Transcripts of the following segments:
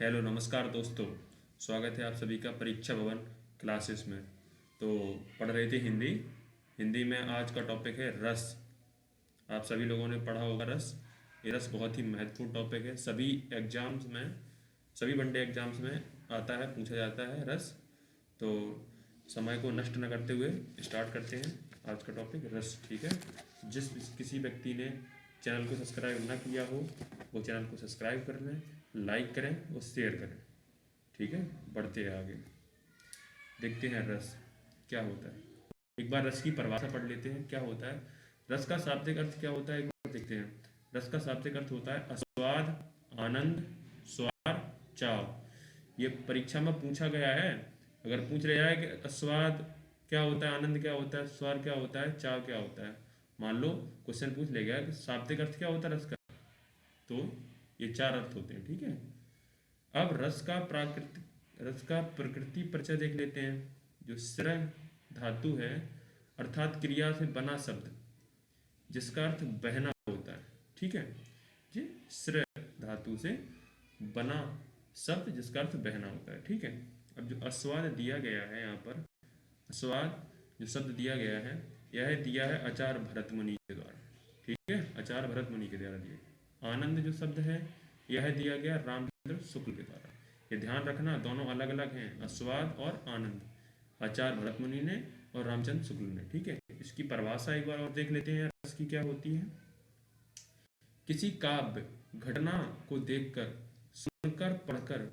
Hello नमस्कार दोस्तों। स्वागत है आप सभी का परीक्षा भवन क्लासेस में। तो पढ़ रहे थे हिंदी। हिंदी में आज का टॉपिक है रस। आप सभी लोगों ने पढ़ा होगा रस। ये रस बहुत ही महत्वपूर्ण टॉपिक है। सभी एग्जाम्स में, सभी वनडे एग्जाम्स में आता है, पूछा जाता है रस। तो समय को नष्ट न करते हुए स्टार्ट करते हैं आज का टॉपिक रस। ठीक है। जिस किसी व्यक्ति ने चैनल को सब्सक्राइब ना किया हो वो चैनल को सब्सक्राइब कर लें, लाइक करें और शेयर करें। ठीक है। बढ़ते हैं आगे, देखते हैं रस क्या होता है। एक बार रस की परिभाषा पढ़ लेते हैं क्या होता है। रस का शाब्दिक अर्थ क्या होता है एक बार देखते हैं। रस का शाब्दिक अर्थ होता है आस्वाद, आनंद, स्वार, चाव। ये परीक्षा में पूछा गया है। अगर पूछ रहा है कि आस्वाद क्या होता है, आनंद क्या होता है, स्वार क्या होता है, चाव क्या होता है, मान लो क्वेश्चन पूछ ले गया कि शाब्दिक अर्थ क्या होता है रस का, तो ये चार अर्थ होते हैं। ठीक है। अब रस का प्रकृति परिचय देख लेते हैं। जो स्र धातु है अर्थात क्रिया से बना शब्द जिसका अर्थ बहना होता है। ठीक है जी। स्र धातु से बना शब्द जिसका अर्थ बहना होता है। ठीक है। अब जो आस्वाद दिया गया है यहाँ पर, आस्वाद जो शब्द दिया गया है यह दिया है आचार्य भरत मुनि के द्वारा। ठीक है। आचार्य भरत मुनि के द्वारा दिया। आनंद जो शब्द है यह दिया गया रामचंद्र शुक्ल के द्वारा। ये ध्यान रखना दोनों अलग अलग हैं, आस्वाद और आनंद, आचार्य भरत मुनि ने और रामचंद्र शुक्ल ने। ठीक है। इसकी परिभाषा एक बार और देख लेते हैं रस की क्या होती है। किसी काव्य घटना को देखकर, सुनकर, पढ़कर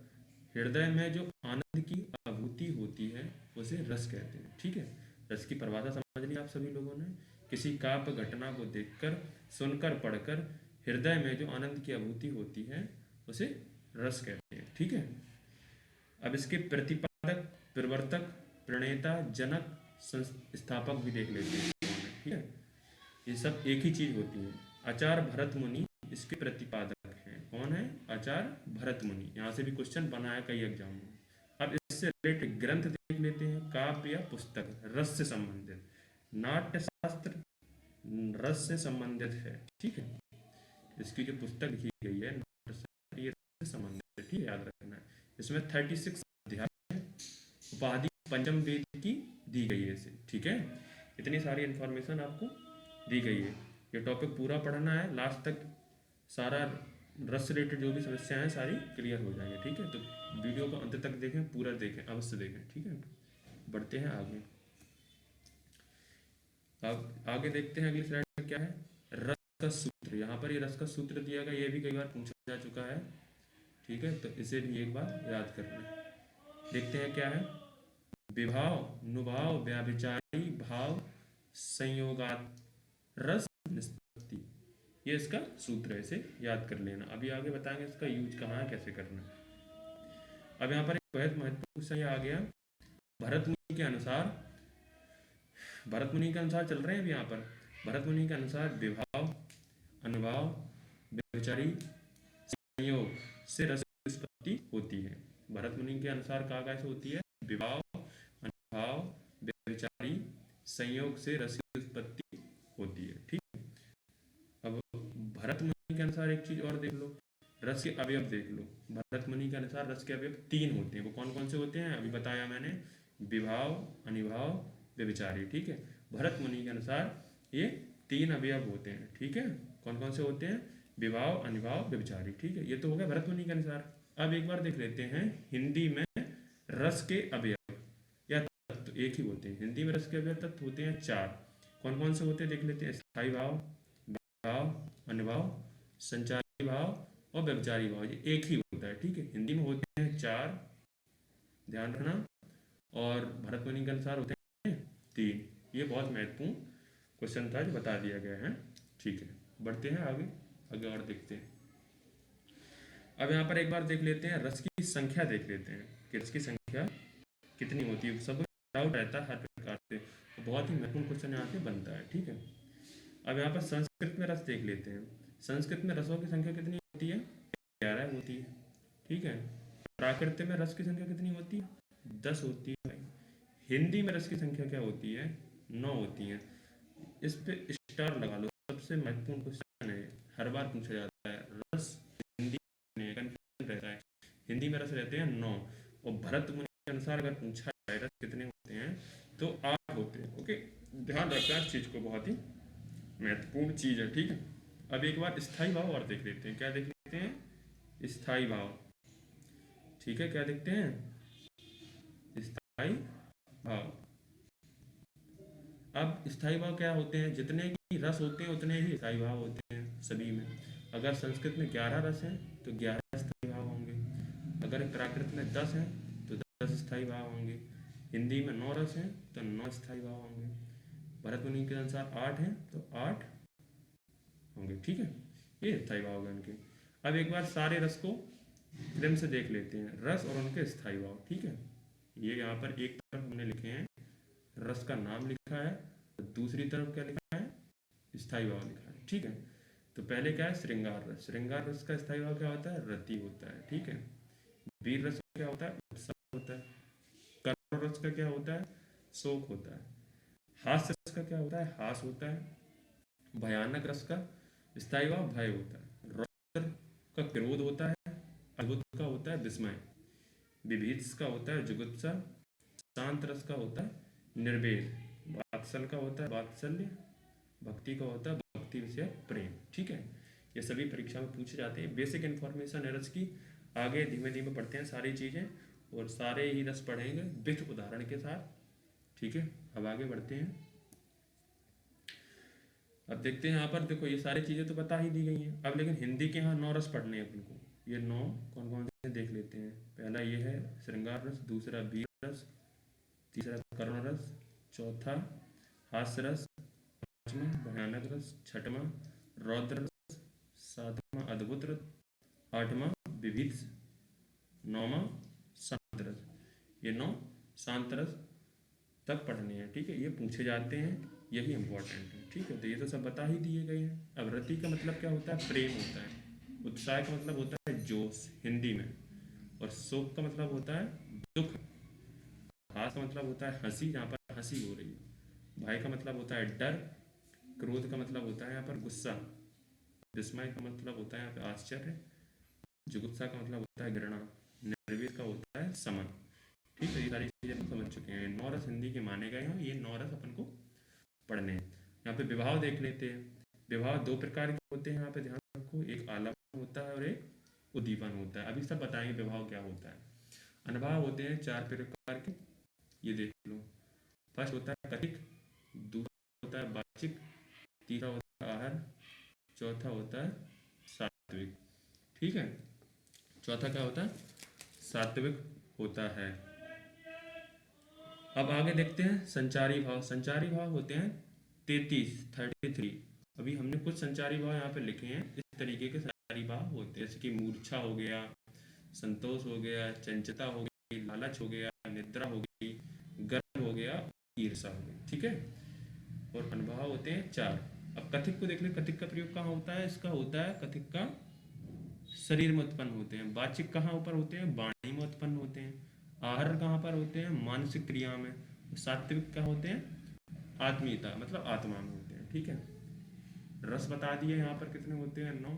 हृदय में जो आनंद की अनुभूति होती है उसे रस कहते हैं। ठीक है। रस की परिभाषा समझ ली आप सभी लोगों ने। किसी काव्य घटना को देखकर, सुनकर, पढ़कर हृदय में जो आनंद की अनुभूति होती है उसे रस कहते हैं। ठीक है। अब इसके प्रतिपादक, प्रवर्तक, प्रणेता, जनक, संस्थापक भी देख लेते हैं। ठीक है। ये सब एक ही चीज होती है। आचार्य भरत मुनि इसके प्रतिपादक हैं। कौन है? आचार्य भरत मुनि। यहाँ से भी क्वेश्चन बना है कई एग्जाम में। अब इससे रिलेटेड ग्रंथ देख लेते हैं। काव्य या पुस्तक रस से संबंधित। नाट्य शास्त्र रस से संबंधित है। ठीक है। इसकी जो पुस्तक लिखी गई है नाट्य शास्त्र, ये रस से संबंधित है। ठीक है, याद रखना है। इसमें 36 अध्याय है। उपाधि पंचम वेद की दी गई है इसे। ठीक है। इतनी सारी इंफॉर्मेशन आपको दी गई है। ये टॉपिक पूरा पढ़ना है लास्ट तक। सारा रस रिलेटेड जो भी समस्याएं हैं सारी क्लियर हो जाएंगे। ठीक है। तो वीडियो को अंत तक देखें, पूरा देखें, अवश्य देखें। ठीक है। बढ़ते हैं आगे। अब आगे देखते हैं अगली स्लाइड में क्या है। रस का सूत्र। यहाँ पर ये रस का सूत्र दिया गया, ये भी कई बार पूछा जा चुका है। ठीक है। तो इसे भी एक बार याद कर लें। देखते हैं क्या है। विभाव, नुभाव, व्याभिचारी भाव, संयोगात रस निष्पत्ति। ये इसका सूत्र है, इसे याद कर लेना। अभी आगे बताएंगे इसका यूज कहाँ है, कैसे करना है। अब यहाँ पर एक बहुत महत्वपूर्ण क्वेश्चन आ गया। भरत मुनि के अनुसार, भरत मुनि के अनुसार चल रहे हैं अभी यहाँ पर। भरत मुनि के अनुसार विभाव, अनुभाव, व्यभिचारी, संयोग से रस की उत्पत्ति होती है। भरत मुनि के अनुसार कहा कैसे होती है? विभाव, अनुभाव, व्यभिचारी, संयोग से रस की उत्पत्ति होती है। ठीक। अब भरत मुनि के अनुसार एक चीज और देख लो, रस के अवयव देख लो। भरत मुनि के अनुसार रस के अवयव 3 होते हैं। वो कौन कौन से होते हैं अभी बताया मैंने। विभाव, अनिभाव, व्यभिचारी। ठीक है। भरत मुनि के अनुसार ये 3 अवयव होते हैं। ठीक है। कौन कौन से होते हैं? विभाव, अनिभाव, व्यभिचारी। ठीक है। ये तो हो गया भरत मुनि के अनुसार। अब एक बार देख लेते हैं हिंदी में रस के अवयव या तत्व एक ही होते हैं। हिंदी में रस के अवयव तत्व होते हैं 4। कौन कौन से होते हैं देख लेते हैं। स्थायी भाव, भाव, अनुभाव, संचारी भाव और व्यभिचारी भाव। ये एक ही होता है। ठीक है। हिंदी में होते हैं 4, ध्यान रखना। और भरत मुनि के अनुसार होते हैं 3। ये बहुत महत्वपूर्ण क्वेश्चन था जो बता दिया गया है। ठीक है। बढ़ते हैं आगे, आगे और देखते हैं। अब यहाँ पर एक बार देख लेते हैं रस की संख्या देख लेते हैं कि रस की संख्या कितनी होती है। सब डाउट रहता है हर प्रकार से, तो बहुत ही महत्वपूर्ण क्वेश्चन यहाँ से बनता है। ठीक है। अब यहाँ पर संस्कृत में रस देख लेते हैं। संस्कृत में रसों की संख्या कितनी होती है? 11 होती है। ठीक है। प्राकृत में रस की संख्या कितनी होती है? 10 होती है। हिंदी में रस की संख्या क्या होती है? 9 होती है। इस पे स्टार लगा लो, सबसे महत्वपूर्ण क्वेश्चन है, हर बार पूछा जाता है। रस हिंदी में कंफ्यूजन रहता है हिंदी में रस रहते हैं 9, और भरत मुनि के अनुसार अगर पूछा जाए रस कितने होते हैं तो 8 होते हैं। ओके, ध्यान रखना इस चीज को, बहुत ही महत्वपूर्ण चीज है, ठीक है। अब एक बार स्थाई भाव और देख लेते हैं, क्या देख लेते हैं, स्थाई भाव, ठीक है। क्या देखते हैं, स्थाई भाव। अब स्थाई भाव क्या होते हैं, जितने की रस होते हैं उतने ही स्थाई भाव होते हैं सभी में। अगर संस्कृत में 11 रस हैं तो 11 स्थाई भाव होंगे, अगर प्राकृत में 10 हैं तो 10 स्थाई भाव होंगे, हिंदी में 9 रस हैं तो 9 स्थाई भाव होंगे, भरत मुनि के अनुसार 8 हैं तो 8 होंगे, ठीक है। ये स्थाई भाव होंगे उनके। अब एक बार सारे रस को क्रम से देख लेते हैं, रस और उनके स्थाई भाव, ठीक है। ये यहाँ पर एक तरफ हमने लिखे हैं रस का नाम लिखा है, तो दूसरी तरफ क्या लिखा है, स्थाई भाव लिखा है, ठीक है। तो पहले क्या है, श्रृंगार रस। श्रृंगार रस का स्थाई भाव क्या होता है, रति होता है, ठीक है। वीर रस का क्या होता है, उत्साह होता है। करुण रस का क्या होता है, शोक होता है। हास्य रस का क्या होता है, हास होता है। भयानक रस का स्थाई भाव भय होता है। रौद्र का क्रोध होता है। अद्भुत का होता है विस्मय। विभीत्स का होता है जुगुप्सा। शांत रस का होता है निर्वेद। वात्सल का होता है वात्सल्य। भक्ति का होता है भक्ति विषय प्रेम, ठीक है। ये सभी परीक्षा में पूछे जाते हैं। बेसिक इन्फॉर्मेशन है रस की, आगे धीमे धीमे पढ़ते हैं सारी चीज़ें, और सारे ही रस पढ़ेंगे विथ उदाहरण के साथ, ठीक है। अब आगे बढ़ते हैं। अब देखते हैं यहाँ पर, देखो ये सारी चीज़ें तो बता ही दी गई हैं। अब लेकिन हिंदी के यहाँ 9 रस पढ़ने हैं अपन को। ये 9 कौन कौन से देख लेते हैं। पहला ये है श्रृंगार रस, दूसरा वीर रस, तीसरा करुण रस, चौथा हास्य रस, पांचवा भयानक रस, छठवां रौद्र रस, सातवां अद्भुत रस, आठवां विभीत्स, नौवां शांत रस। ये 9 शांत रस तक पढ़ने हैं, ठीक है। ये पूछे जाते हैं, यही इंपॉर्टेंट है, ठीक है। तो ये तो सब बता ही दिए गए हैं। अब रति का मतलब क्या होता है, प्रेम होता है। उत्साह का मतलब होता है जोश हिंदी में, और शोक का मतलब होता है दुख। हास का मतलब होता है हंसी, जहाँ पर हंसी हो रही है। भय का मतलब होता है डर। क्रोध का मतलब होता है यहाँ पर गुस्सा। विस्मय का मतलब होता है यहाँ पे आश्चर्य। जुगुप्सा का मतलब होता है घृणा। निर्वेद का होता है समन, ठीक है। ये सारी चीजें हम समझ चुके हैं। 9 रस हिंदी के माने गए हैं, ये 9 रस अपन को पढ़ने हैं। यहाँ पे विभाव देख लेते हैं। विभाव 2 प्रकार के होते हैं, यहाँ पे ध्यान रखो, एक आलम्बन होता है और एक उद्दीपन होता है। अभी सब बताएंगे विभाव क्या होता है। अनुभाव होते हैं 4 प्रकार के, ये देख लो। फर्स्ट होता है कथिक, दूसरा होता है वाचिक, तीसरा होता है आहर, चौथा होता है सात्विक, ठीक है। चौथा क्या होता है, सात्विक होता है। अब आगे देखते हैं संचारी भाव। संचारी भाव होते हैं 33। अभी हमने कुछ संचारी भाव यहाँ पे लिखे हैं। इस तरीके के संचारी भाव होते हैं, जैसे कि मूर्छा हो गया, संतोष हो गया, चंचलता हो गई, लालच हो गया, निद्रा हो गई, गर्व हो गया, ईर्षा हो गई, ठीक है। और अनुभाव होते हैं 4। अब कथिक को देख ले, कथिक का प्रयोग कहाँ होता है, इसका होता है कथिक का शरीर में उत्पन्न होते हैं। वाचिक कहाँ ऊपर होते हैं, वाणी में उत्पन्न होते हैं। आहर कहाँ पर होते हैं, मानसिक क्रिया में। सात्विक क्या होते हैं, आत्मीयता मतलब आत्मा में होते हैं, ठीक है। रस बता दिए यहाँ पर कितने होते हैं, 9।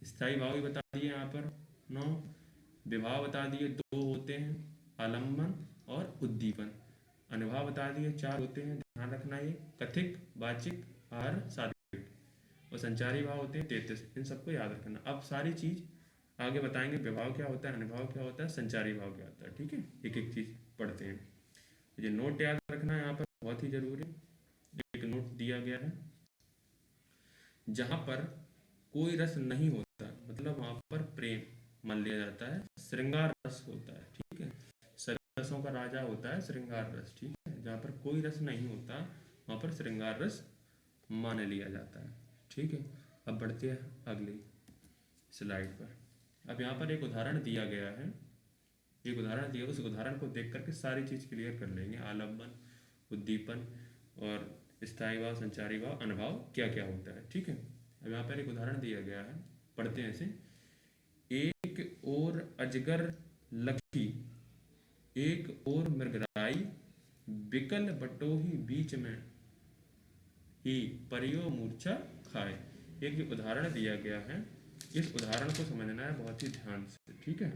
स्थायी भाव भी बता दिए यहाँ पर 9। विभाव बता दिए 2 होते हैं, आलम्बन और उद्दीपन। अनुभाव बता दिए 4 होते हैं, ध्यान रखना ये, कथिक, वाचिक, आहर, सात्विक। और संचारी भाव होते हैं 33। इन सबको याद रखना। अब सारी चीज आगे बताएंगे, विभाव क्या होता है, अनुभाव क्या होता है, संचारी भाव क्या होता है, ठीक है। एक एक चीज पढ़ते हैं। ये नोट याद रखना है यहाँ पर, बहुत ही जरूरी। एक नोट दिया गया है, जहां पर कोई रस नहीं होता मतलब वहां पर प्रेम मान लिया जाता है, श्रृंगार रस होता है, ठीक है। सभी रसों का राजा होता है श्रृंगार रस, ठीक है। जहाँ पर कोई रस नहीं होता वहां पर श्रृंगार रस मान लिया जाता है, ठीक है। अब बढ़ते हैं अगली स्लाइड पर। अब यहाँ पर एक उदाहरण दिया गया है, एक उदाहरण दिया, उस उदाहरण को देख करके सारी चीज क्लियर कर लेंगे। आलम्बन, उद्दीपन और स्थायी भाव, संचारी भाव, अनुभाव क्या क्या होता है, ठीक है। अब यहाँ पर एक उदाहरण दिया गया है, पढ़ते हैं इसे। एक और अजगर लकी, एक और मृगराई, बिकल बटोही बीच में ही परियो मूर्छा खाए। एक उदाहरण दिया गया है, इस उदाहरण को समझना है बहुत ही ध्यान से, ठीक है।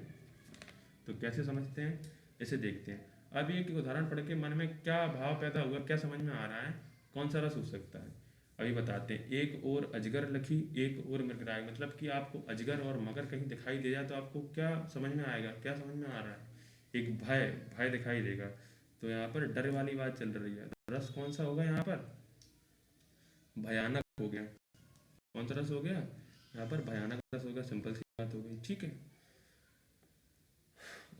तो कैसे समझते हैं, इसे देखते हैं। अब एक उदाहरण पढ़ के मन में क्या भाव पैदा हुआ, क्या समझ में आ रहा है, कौन सा रस हो सकता है, अभी बताते हैं। एक और अजगर लखी, एक और मृगराज। मतलब कि आपको अजगर और मगर कहीं दिखाई दे जाए तो आपको क्या समझ में आएगा, क्या समझ में आ रहा है, एक भय, भय दिखाई देगा। तो यहाँ पर डर वाली बात चल रही है। रस कौन सा होगा यहाँ पर, भयानक हो गया। कौन सा रस हो गया यहाँ पर, भयानक रस हो गया। सिंपल सी बात हो गई, ठीक है।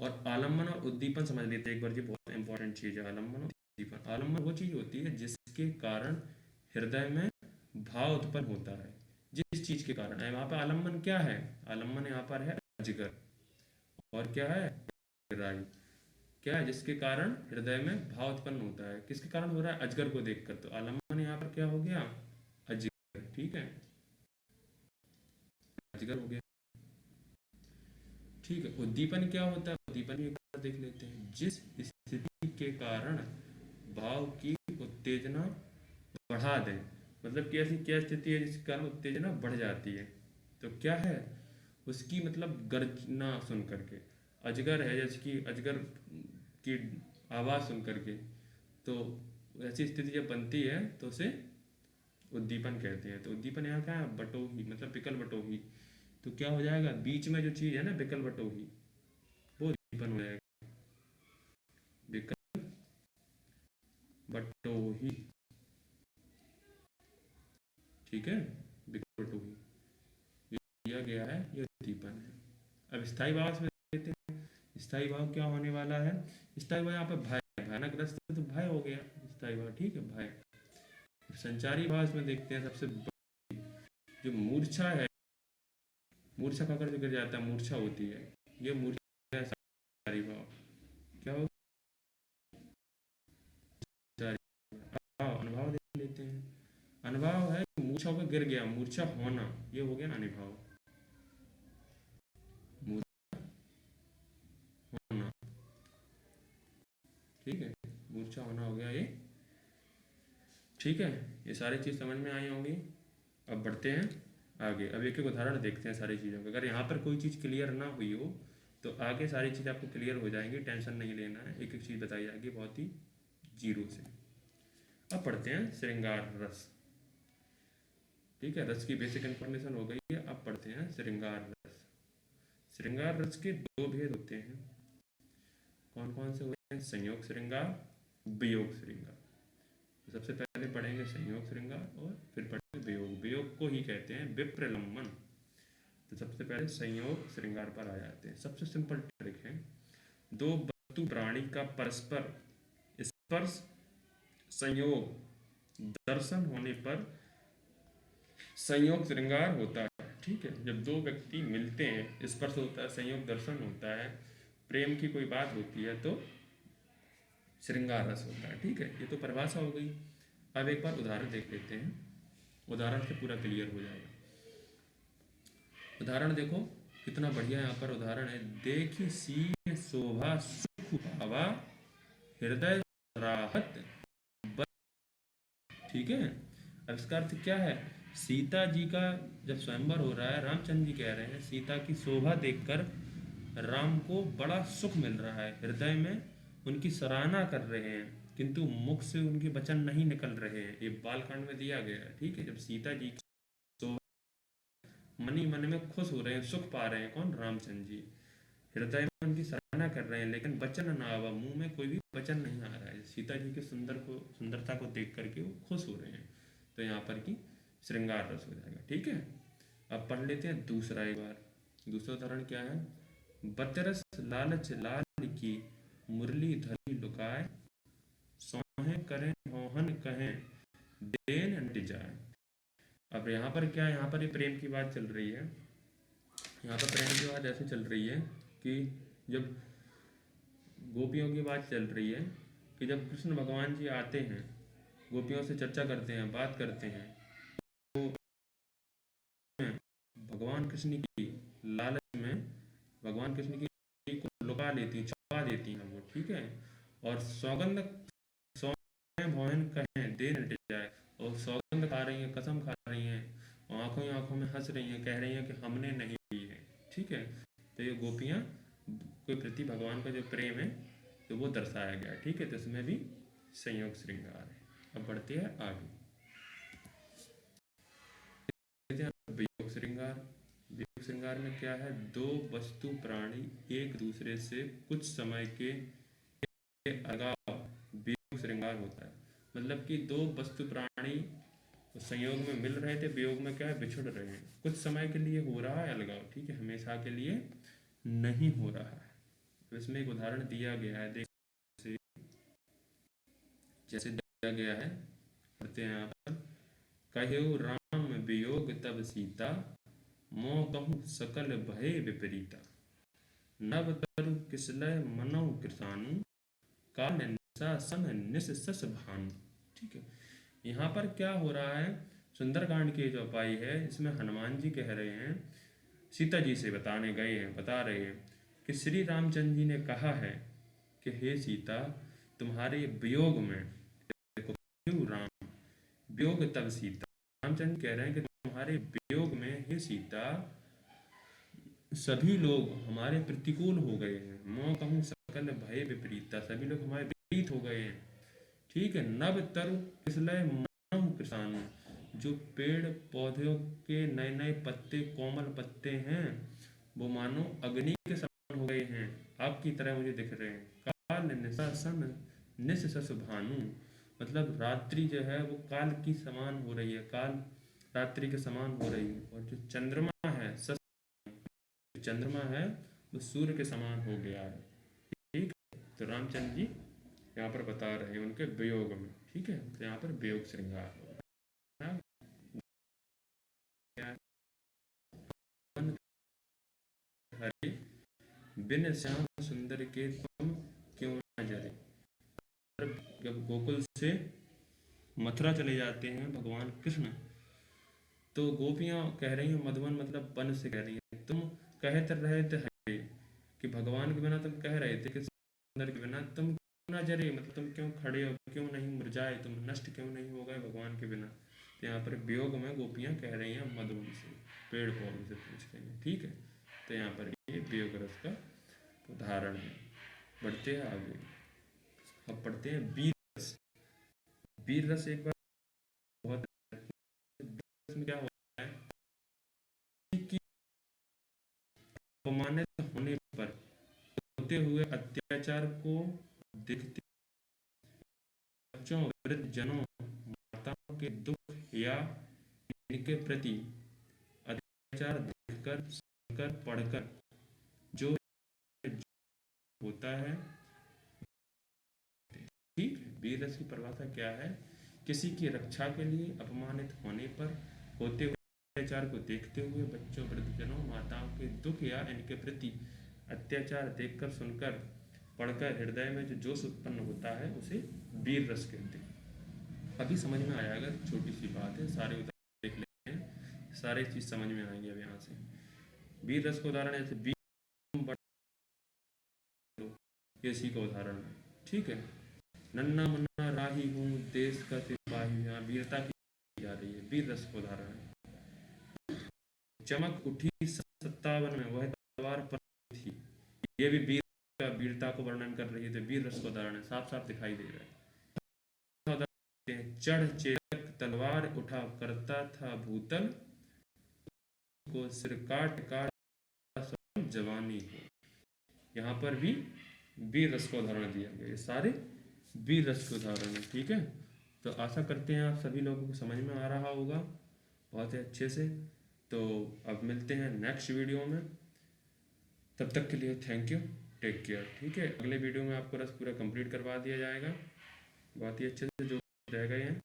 और आलम्बन और उद्दीपन समझ लेते हैं एक बार जी, बहुत इंपॉर्टेंट चीज है आलम्बन और उद्दीपन। आलम्बन वो चीज होती है जिसके कारण हृदय में भाव उत्पन्न होता है, जिस चीज के कारण है। वहां पर आलम्बन क्या है, आलम्बन यहाँ पर है अजगर, और क्या है, राई। क्या है, जिसके कारण हृदय में भाव उत्पन्न होता है। किसके कारण हो रहा है, अजगर को देखकर। तो आलम्बन यहाँ पर क्या हो गया, अजगर, ठीक है, अजगर हो गया, ठीक है। उद्दीपन क्या होता है, उद्दीपन भी एक बार देख लेते हैं। जिस स्थिति के कारण भाव की उत्तेजना बढ़ा दें। मतलब कि ऐसी क्या स्थिति है जिसके कारण उत्तेजना बढ़ जाती है, तो क्या है उसकी, मतलब गर्जना सुन करके। अजगर है, जैसे कि अजगर की आवाज़ सुन करके, तो ऐसी स्थिति जब बनती है तो उसे उद्दीपन कहते हैं। तो उद्दीपन यहाँ क्या है, बटोही, मतलब विकल बटोही। तो क्या हो जाएगा, बीच में जो चीज़ है ना विकल बटोही, वो उद्दीपन हो जाएगा, विकल बटोही, ठीक है, विकल बटोही ये दिया गया है, ये उद्दीपन है। अब स्थायी भाव में देते हैं, स्थायी भाव क्या होने वाला है, स्थायी भाव यहाँ पर भय, भयानक ग्रस्त तो भय हो गया स्थायी भाव, ठीक है, भय। संचारी भाव में देखते हैं, सबसे जो मूर्छा है, मूर्छा का कर गिर जाता है, मूर्छा होती है, ये मूर्छा है संचारी भाव। क्या हो, अनुभव देख लेते हैं। अनुभव है मूर्छा होकर गिर गया, मूर्छा होना, ये हो गया अनुभव, मूर्छा होना, ठीक है, मूर्छा होना हो गया ये, ठीक है। ये सारी चीज़ समझ में आई होंगी। अब बढ़ते हैं आगे, अब एक एक उदाहरण देखते हैं सारी चीज़ों का। अगर यहाँ पर कोई चीज़ क्लियर ना हुई हो तो आगे सारी चीज़ आपको क्लियर हो जाएंगी, टेंशन नहीं लेना है, एक एक चीज़ बताई जाएगी बहुत ही जीरो से। अब पढ़ते हैं श्रृंगार रस, ठीक है, रस की बेसिक इन्फॉर्मेशन हो गई है। अब पढ़ते हैं श्रृंगार रस। श्रृंगार रस के दो भेद होते हैं, कौन कौन से होते हैं, संयोग श्रृंगार, वियोग श्रृंगार। तो सबसे पहले पढ़ेंगे संयोग श्रृंगार और फिर पढ़ेंगे वियोग। वियोग को ही कहते हैं विप्रलंबन। तो सबसे पहले संयोग श्रृंगार पर आ जाते हैं। सबसे सिंपल ट्रिक है, दो वस्तु प्राणी का परस्पर स्पर्श संयोग दर्शन होने पर संयोग श्रृंगार होता है, ठीक है। जब दो व्यक्ति मिलते हैं, स्पर्श होता है, संयोग दर्शन होता है, प्रेम की कोई बात होती है, तो श्रृंगार रस होता है, ठीक है। ये तो परिभाषा हो गई। अब एक बार उदाहरण देख लेते हैं, उदाहरण से पूरा क्लियर हो जाएगा। उदाहरण देखो कितना बढ़िया यहाँ पर उदाहरण है। देखी सी शोभा सुख पावा हृदय राहत, ठीक है। अब इसका अर्थ क्या है, सीता जी का जब स्वयंवर हो रहा है, रामचंद्र जी कह रहे हैं सीता की शोभा देखकर राम को बड़ा सुख मिल रहा है, हृदय में उनकी सराहना कर रहे हैं, किंतु मुख से उनके वचन नहीं निकल रहे हैं। ये बालकांड में दिया गया है, ठीक है। जब सीता जी मनी मन में खुश हो रहे हैं, सुख पा रहे हैं, कौन, रामचंद्र जी, हृदय में उनकी सराहना कर रहे हैं, लेकिन वचन ना आवा, मुंह में कोई भी वचन नहीं आ रहा है। सीता जी के सुंदरता को देख करके वो खुश हो रहे हैं, तो यहाँ पर की श्रृंगार रस हो जाएगा, ठीक है। अब पढ़ लेते हैं दूसरा एक बार। दूसरा उदाहरण क्या है, बतरस लालच लाल की मुरली धरी लुकाए, सोहे करें मोहन कहें देन हट जाए। अब यहाँ पर क्या है, यहाँ पर ये प्रेम की बात चल रही है। यहाँ पर प्रेम की बात ऐसे चल रही है कि जब गोपियों की बात चल रही है कि जब कृष्ण भगवान जी आते हैं, गोपियों से चर्चा करते हैं, बात करते हैं, तो भगवान कृष्ण की लालच में भगवान कृष्ण की को लुका लेती हैं, छुपा देती हैं वो, ठीक है। और सौगंध भवन कहें देर हट जाए, और सौगंध खा रही हैं, कसम खा रही हैं, आंखों आंखों में हंस रही हैं, कह रही हैं कि हमने नहीं ली है, ठीक है। तो ये गोपियाँ के प्रति भगवान का जो प्रेम है तो वो दर्शाया गया। ठीक है, तो इसमें भी संयोग श्रृंगार है। अब बढ़ते हैं आगे, वियोग श्रृंगार। वियोग श्रृंगार में क्या है, दो वस्तु प्राणी एक दूसरे से कुछ समय के अलगाव वियोग श्रृंगार होता है। मतलब कि दो वस्तु प्राणी संयोग में मिल रहे थे, वियोग में क्या है, बिछुड़ रहे हैं, कुछ समय के लिए हो रहा है अलगाव, ठीक है, हमेशा के लिए नहीं हो रहा है। तो इसमें एक उदाहरण दिया गया है, देख जैसे दिया गया है, पढ़ते हैं यहाँ पर, कहो राम वियोग तब सीता, मोह कहूँ सकल भय विपरीता, नव तरु किसलय मनौ कृतानु, काल निशा सन निशस भानु। ठीक है, यहाँ पर क्या हो रहा है, सुंदरकांड की जो पाई है इसमें हनुमान जी कह रहे हैं, सीता जी से बताने गए हैं, बता रहे हैं कि श्री रामचंद्र जी ने कहा है कि हे सीता, तुम्हारे वियोग में, देखो क्यों राम वियोग तब सीता, रामचंद्र कह रहे हैं कि तुम्हारे वियोग में हे सीता सभी लोग हमारे प्रतिकूल हो गए हैं, मोह कहूँ सकल भय विपरीता, सभी लोग हमारे विपरीत हो गए हैं। ठीक है, नव तरु किसलय मनौ कृतानु, जो पेड़ पौधों के नए नए पत्ते, कोमल पत्ते हैं, वो मानो अग्नि के समान हो गए हैं, आग की तरह मुझे दिख रहे हैं। काल निशासन निशस भानु, मतलब रात्रि जो है वो काल की समान हो रही है, काल रात्रि के समान हो रही है, और जो चंद्रमा है, चंद्रमा है वो सूर्य के समान हो गया है। ठीक है, तो रामचंद्र जी यहाँ पर बता रहे हैं उनके वियोग में। ठीक है, तो यहाँ पर वियोग श्रृंगार हो रहा है। हरे बिन श्याम सुंदर के तुम क्यों न जरे, जब गोकुल से मथुरा चले जाते हैं भगवान कृष्ण, तो गोपियां कह रही हैं, मधुवन मतलब वन से कह रही हैं, तुम कहते रहे थे हरे, कि भगवान के बिना तुम कह रहे थे कि सुंदर के बिना तुम क्यों ना जरे, मतलब तुम क्यों खड़े हो, क्यों नहीं मुरझाए, तुम नष्ट क्यों नहीं हो गए भगवान के बिना। तो यहाँ पर वियोग में गोपियां कह रही हैं मधुवन से, पेड़ पौधे से पूछ रही हैं। ठीक है, तो यहाँ पर ये वियोग रस का उदाहरण है। बढ़ते हैं आगे, अब पढ़ते हैं वीर रस। वीर रस एक बार बहुत, इसमें क्या होता है कि अपमानित होने पर होते हुए अत्याचार को देखते, बच्चों, वृद्ध जनों, माताओं के दुख या इनके प्रति अत्याचार देखकर, सुनकर, पढ़कर जो होता है। ठीक, वीर रस की परिभाषा क्या है, किसी की रक्षा के लिए अपमानित होने पर होते हुए अत्याचार को देखते हुए बच्चों, वृद्धजनों, माताओं के दुख या इनके प्रति अत्याचार देखकर, सुनकर, पढ़कर हृदय में जो जोश उत्पन्न होता है उसे वीर रस कहते हैं। अभी समझ में आया, अगर छोटी सी बात है, सारे उदाहरण देख लेते हैं, सारे चीज समझ में आएंगे। अब यहाँ से वीर रस का उदाहरण जैसे वीर, ये इसी का उदाहरण है। ठीक है, नन्ना मुन्ना राही हूँ देश का सिपाही, यहाँ वीरता की जा रही है, वीर रस का उदाहरण है। चमक उठी 57 में वह तलवार पर थी, ये भी वीरता को वर्णन कर रही है, तो वीर रस का उदाहरण है, साफ साफ दिखाई दे रहा है। चढ़ चेतक तलवार उठा करता था भूतल, को सिर काट काट जवानी हो, यहाँ पर भी वीर रस का उदाहरण दिया गया। ये सारे वीर रस के उदाहरण है। ठीक है, तो आशा करते हैं आप सभी लोगों को समझ में आ रहा होगा बहुत ही अच्छे से। तो अब मिलते हैं नेक्स्ट वीडियो में, तब तक के लिए थैंक यू, टेक केयर। ठीक है, अगले वीडियो में आपको रस पूरा कंप्लीट करवा दिया जाएगा, बहुत ही अच्छे से जो रह गए हैं